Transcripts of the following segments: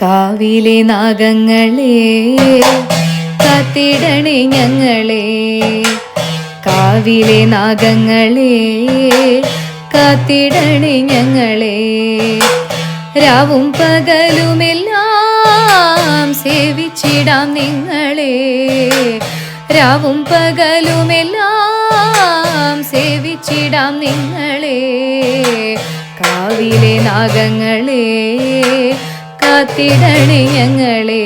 കാവിലെ നാഗങ്ങളെ കാത്തിടണേ ഞങ്ങളെ, കാവിലെ നാഗങ്ങളെ കാത്തിടണേ ഞങ്ങളെ. രാവും പകലുമെല്ലാം സേവിച്ചിടാം നിങ്ങളെ, രാവും പകലുമെല്ലാം സേവിച്ചിടാം നിങ്ങളെ. കാവിലെ നാഗങ്ങളെ കാത്തിടണേ ഞങ്ങളെ,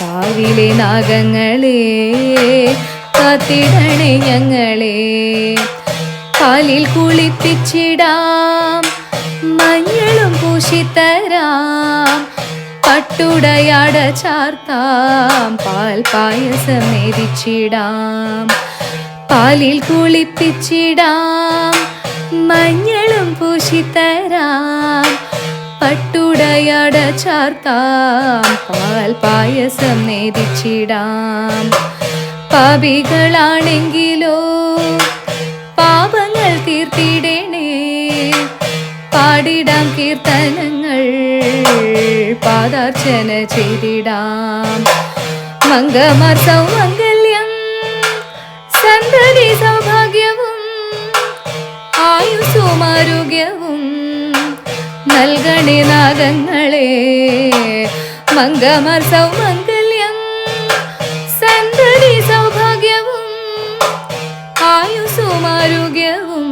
കാവിലെ നാഗങ്ങളെ കാത്തിടണേ ഞങ്ങളെ. പാലിൽ കുളിപ്പിച്ചിടാം, മഞ്ഞളും പൂശിത്തരാം, പട്ടുടയാട ചാർത്താം, പാൽ പായസം നേദിച്ചിടാം. പാലിൽ കുളിപ്പിച്ചിടാം, മഞ്ഞളും പൂശിത്തരാം, പട്ടുടയാട ചാർത്താം, പാൽ പായസം നേദിച്ചിടാം. പാപികളാണെങ്കിലോ പാപങ്ങൾ തീർത്തിടണേ, പാടിടാം കീർത്തനങ്ങൾ, പാദാർച്ചന ചെയ്തിടാം. മംഗമാർ സൗമംഗല്യം, സന്തതി സൗഭാഗ്യവും, ആയുസ്സും ആരോഗ്യവും നൽകണേ നാഗങ്ങളെ. മംഗമാർ സൗമംഗല്യം, സന്തതി സൗഭാഗ്യവും, ആയുസ്സും ആരോഗ്യവും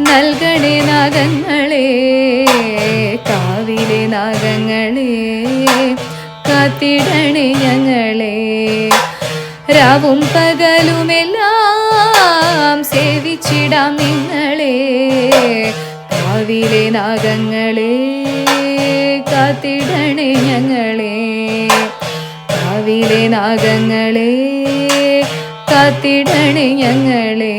നൽകണേ നാഗങ്ങളെ. കാവിലെ നാഗങ്ങളെ കാത്തിടണേ ഞങ്ങളെ, രാവും പകലുമെല്ലാം സേവിച്ചിടാം നിങ്ങളെ. കാവിലെ നാഗങ്ങളെ കാത്തിടണേ ഞങ്ങളെ, കാവിലെ നാഗങ്ങളെ കാത്തിടണേ ഞങ്ങളെ.